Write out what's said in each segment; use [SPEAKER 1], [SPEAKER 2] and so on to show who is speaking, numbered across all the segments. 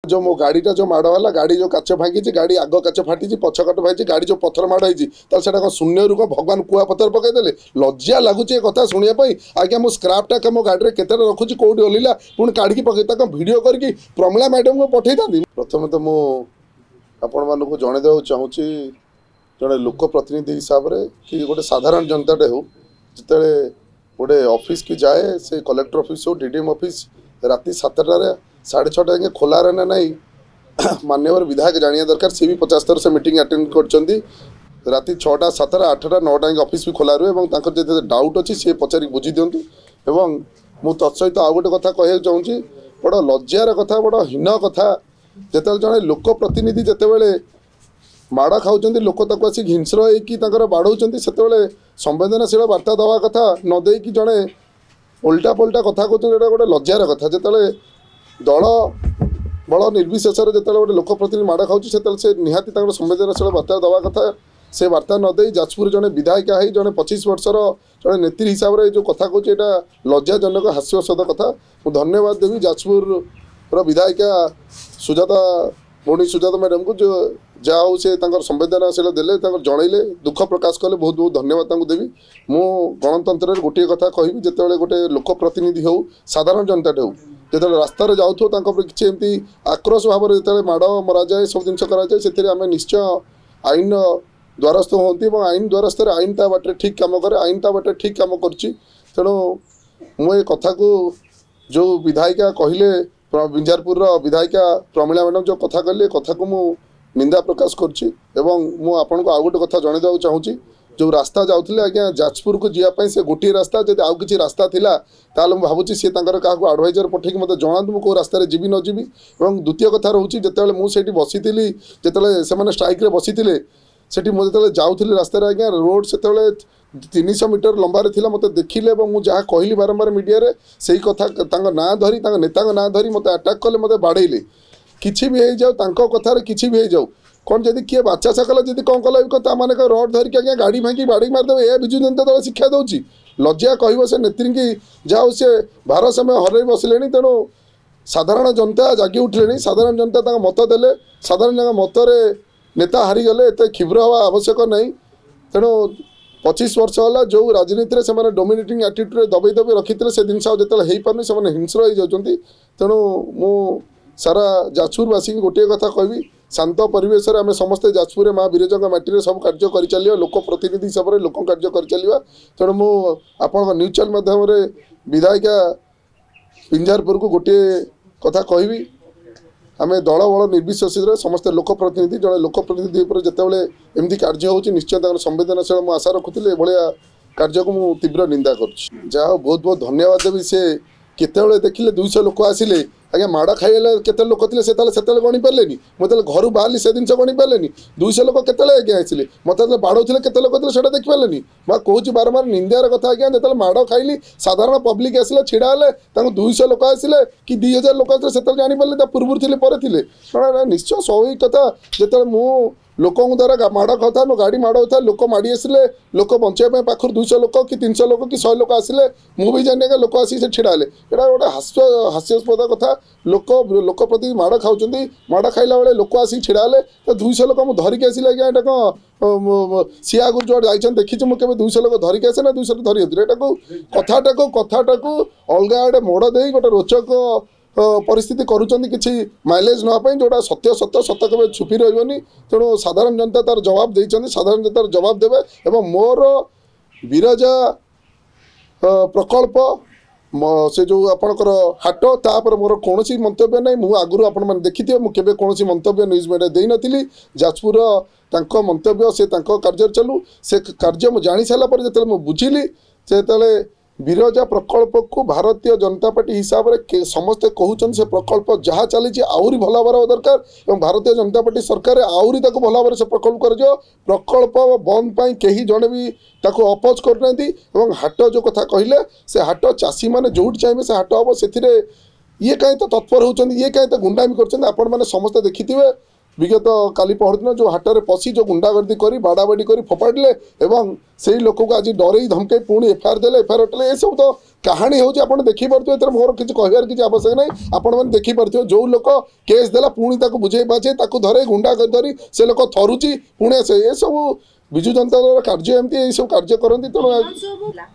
[SPEAKER 1] जो मो गाड़ीटा जो माड़ है गाड़ी जो काच भांगी गाड़ी आग काच फाटी पछ काट भाई गाड़ी जो पथर माड़ होता शून्य रूप भगवान कुआ पथर पकईदे लज्जा लगुच कथा शुणापी आज्ञा मो स्क्रापटा मो गाड़ी के रखुची कौटी ओल्ला पुणी काढ़ी पकई भिड करके प्रमिला मैडम को पठे था। प्रथम तो मु आपण मानक जनईदेव चाहूँगी जड़े लोक प्रतिनिधि हिसाब से कि गोटे साधारण जनताटे हो जिते गोटे ऑफिस की जाए से कलेक्टर ऑफिस हो डीडीएम ऑफिस राति 7टार 6:30 जाए खोला रहे ना नहीं माननीय विधायक जानिया दरकार सी भी 50 थर से मीटिंग अटेंड कर राति 6टा 7टा 8टा 9टा ऑफिस भी खोला रुहे और डाउट अच्छी सी पचारि बुझी दिंतु एवं मु तत्सहित आउ गोटे कथा कह चाहूँगी बड़ लज्जार कथा बड़ हीन कथा जिते जड़े लोक प्रतिनिधि जिते माड़ खाऊँ लोक आसिक हिंस्र होकर बाढ़ से संवेदनशील वार्ता दवा कथा नदे कि जड़े उल्टा पल्टा कथा कहते गोटे लज्जार कथा जिते दल बल निर्विशेष जो गोटे लोक प्रतिनिधि माड़ खाऊँ से निहाती संवेदनशील वार्ता दवा कथा से वार्ता नदे जाजपुर जड़े विधायिका है जड़े 25 वर्षर जड़े नेत्री हिसाब से जो कथा कहूँ यहाँ लज्जाजनक हास्यस्पद कथा मुझे धन्यवाद देवी जाजपुर विधायिका सुजाता भौणी सुजाता मैडम को जो जहाँ से संवेदनशील देले जनइले दुख प्रकाश कले बहुत बहुत धन्यवाद देवी। मु गणतंत्र गोटे कथा कहि जिते गोटे लोक प्रतिनिधि हो साधारण जनताटे हो जो रास्तार जाऊ कि एमती आक्रोश भाव में जो माड़ मरा जाए सब जिन कराए से आम निश्चय आईन द्वारस्थ होती आईन द्वारस्थ आईन ता बाटे ठीक काम करे आईन ता बाटे ठीक काम करूँ तेणु मुझे कथा को जो विधायिका कहले बिंजारपुर विधायिका प्रमिला मैडम जो कथा कहले कथा को मु निंदा प्रकाश करुच्ची मु आपन को आउ गोटे कथा जनईदा चाहूँगी जो रास्ता जाऊे आज्ञा जाजपुर को जीवाई से गोटे रास्ता जब आउ कि रास्ता थिला ताल मुझे भावुँ सी क्या आडभाइजर पठे मत जनातु मुझे रास्तार जी न जी और द्वितीय कथा रोचे जिते मुझे बसी जिते से स्ट्राइक बसी से मुझे जाऊँगी रास्तार आज्ञा रोड से 300 मीटर लंबार थिला मत देखिले मुझे जहाँ कहली बारंबार मीडिया रे सही कथा ना धरी नेता ना धरी मत अटैक कले मत बाड़े किसी भी हो जाओ कथार किसी भी हो जाओ कौन जब किए बाचा सकला जब कौन कला मैंने रड धरिक आज्ञा गाड़ी भांगी बाड़ी मारिदेवे यह विजु जनता दल शिक्षा दूसरी लज्जा कह से नेत्री की जाओ से भार समय हर बसले तेणु साधारण जनता जागी उठिले साधारण जनता मत देले साधारण मतरे नेता हारीगले एत क्षिब्र हवा आवश्यक नहीं तेणु 25 वर्ष है जो राजनीति से डोमिनेटिंग एटीट्यूड दबे दबे रखी से जिन जो पार्नि से हिंस्र हो जाती तेणु मु सारा जाजपुरवासी गोटे कथा कहबी शांत परिवेश आम समस्ते जाजपुर माँ विरजा माटी सब कार्य कर चलिए लोक प्रतिनिधि हिसाब से लोक कार्य कर चलिए तेणु मु आपण न्यूज चैनल माध्यम विधायिका बिंजारपुर को गोटे कथा कहबी आम दल बल निर्विशेष समस्ते लोक प्रतिनिधि जड़े लोक प्रतिनिधि जितेबाला एमती कार्य हो निश्चय संवेदनशील मुझे आशा रखुली भाया कार्य को मुझे तीव्र निंदा कर बहुत बहुत धन्यवाद देवी से केत देखिले 200 लोक आसिले आज्ञा माड़ खाइले केते लोक थे से गणी पारे मुझे घर बाहर से जिन गणी पारे 200 लोक के आज्ञा आसिले मत बाड़े के लोक थे से देखी पारे मैं कहूँ बारंबार निंदार कथा आज्ञा जो माड़ खाइली साधारण पब्लिक आसिले छिड़ा हेले 200 लोक आसिले कि 2000 लोक आते से जापारे पूर्व थे निश्चय स्वाभाविक कथा जो मु लोक द्वारा माड़ खाऊा मो गाड़ी माड़ होता लोक माड़ी आसिले लोक बचाई पाखर 200 लोक कि 300 लोक कि 100 लोक आसिले मुझे जाने लोक आसिक से छिड़ा हेले यहाँ गोटे हास्यास्पद कथा लोक लोक प्रति माड़ खाऊँ माड़ खाइला बेले लोक आसिक छिड़ा हेले तो 200 लोक मुझे धरिक आसिले आज्ञा यहाँ कौन सी आगुरी जो जाइए देखी मुझे 200 लोक धरिक आसे ना 200 धरी कथाटा को अलग आड़े मोड़ दे गोटे रोचक परिस्थिति करुँच कि माइलेज नापी जोटा सत्य सत्य सत्य के छुपी रही तेणु साधारण जनता तार जवाब देते साधारण जनता जवाब देवे एवं मोर विरजा प्रकल्प से जो आपणकर हाट तापर मोर कौन मंतव्य ना मुझे आगुरी आपने देखी मुझे कौन मंतव्य न्यूज मीडिया दे नी जाजपुर मंतव्य से कार्य चलू से कार्य मुझे जानी सारापर जो बुझिली से विरजा प्रकल्प को भारतीय जनता पार्टी हिसाब से समस्ते कहते से प्रकल्प जहाँ चली आहरी भल हबार दरकार और भारतीय जनता पार्टी सरकार आहरी भल भाव से प्रकल्प कर प्रकल्प बंद पाई कहीं जड़े भी अपोज करना हाट जो कथा कहले से हाट चाषी मैंने जो चाहिए से हाट हम से ये कहीं तो तत्पर होती ये कहीं तो गुंडामी कर समस्ते देखी विगत काली पहरदिन जो हाटर पशि जो गुंडागर्दी कर बाड़ाबाड़ी कर फोपाड़े एवं से लोक को आज डर धमके पुणी एफआईआर देले एफआईआर उठे ये सब तो कहानी हूँ आप देखिपे मोर किसी कहबार किसी आवश्यक नहीं आपण देखिपे जो लोक केस देला पुणी बुझे बाझे धरे गुंडा धरी से लोक थरुची पुणे से ये सब विजु जनता दल कार्य एमती सब कार्य करती तेणु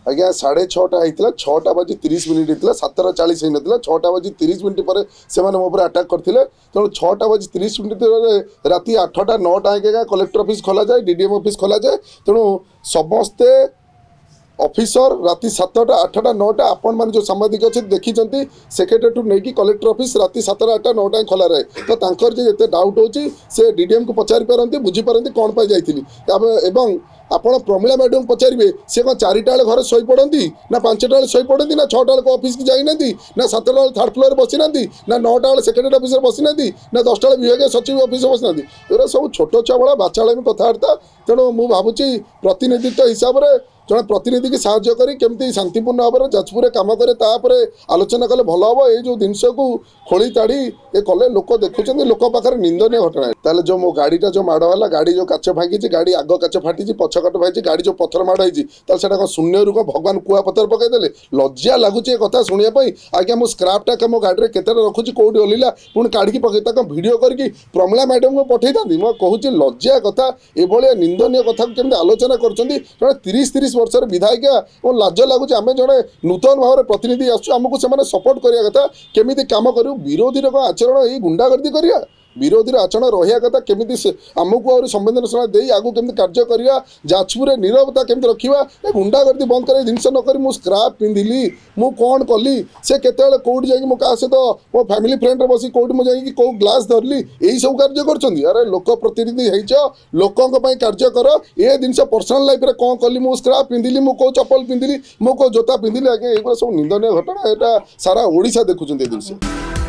[SPEAKER 1] आज्ञा 6:30 होता 6टा बजी 30 मिनिट होता 7:40 होता 6टा बजी 30 मिनिट पर से मो आटाक करते तेणु 6टा बजी 30 मिनिट राति 8टा 9टा आगे कलेक्टर ऑफिस खोल जाए डीडीएम ऑफिस खोल जाए तेणु समस्ते ऑफिसर राति 7टा 8टा 9टा आपण मैंने जो सांबादिक अच्छे देखी सेक्रेटरी नहीं कि कलेक्टर ऑफिस राति 7टा 8टा 9टा खोला रहे तो तांकर जे एते डाउट होची से डीडीएम को पचारि पारंती बुझी पारंती कौन पाई जाइथिली एवं आपण प्रमिला मैडम पचारे सी कौन 4टा बेले घर शोई पड़ती ना 5टा बेले शोई पड़ती ना 6टा बेले ऑफिस की जाइना ना 7टा बेले थर्ड फ्लोर बसी ना ना 9टा बेले सेक्रेटरी ऑफिस बसी ना ना 10टा बेले विभाग सचिव ऑफिस बसी ना एरा सब छोट छुआ भाया बाचाल कथबार्ता तेणु मुझे भावुची प्रतिनिधित्व हिसाब से जड़े प्रतिनिधि की साहाय्य करी केमती शांतिपूर्ण भाव में जाजपुर काम करे तापर आलोचना कले भल हम ये जो जिनस को खोली ताड़ी ये कले लोक देखुं लोक पाखे निंदनीय घटना है जो मो गाड़ीटा जो माड़वाला गाड़ी जो काच भांगी गाड़ी आग काच फाटी पछकट भाई गाड़ी जो पथर माड़ होता शून्य रूप भगवान कुआ पथर पकईदे लज्जा लगुच कथा शुणापी आज्ञा मो स्क्रापटा मो गाड़ी में केते रखुची कौटी ओल्ला पुणी काढ़ी पकई भिडियो करके प्रमिला मैडम को पठे था मुझे कहूँ लज्जा कथा ये निंदनीय कथा केमती आलोचना कर 30 वर्षर विधायिका और लाज लगुच आम जड़े नूतन भाव में प्रतिनिधि आसमको से सपोर्ट करिया कथा केमिति काम करू विरोधी आचरण ये गुंडागर्दी करिया विरोधी आचरण रहा कथा केमिति आमको आ संवेदनशील दे आगू केमिति कार्य करिया जाजपुर नीरवता केमिति रखिबा ए गुंडागर्दी बंद करे जिनस न करी मु स्क्रैप पिंधिली मु कौन कली से केतेले कोड जाई मु का सहित मो फैमिली फ्रेंड रे बसी कोड मु जाई को ग्लास धरली एही सब कार्य करछंदी अरे लोक प्रतिनिधि हेइछ लोकंक पई कार्य कर ए जिनस पर्सनल लाइफ रे कौन कली मु स्क्रैप पिंधिली मु को चप्पल पिंधिली मु को जोता पिंधिली आगे एगुरा सब निंदनीय घटना एटा सारा ओडिशा देखुछंदी ए जिनस।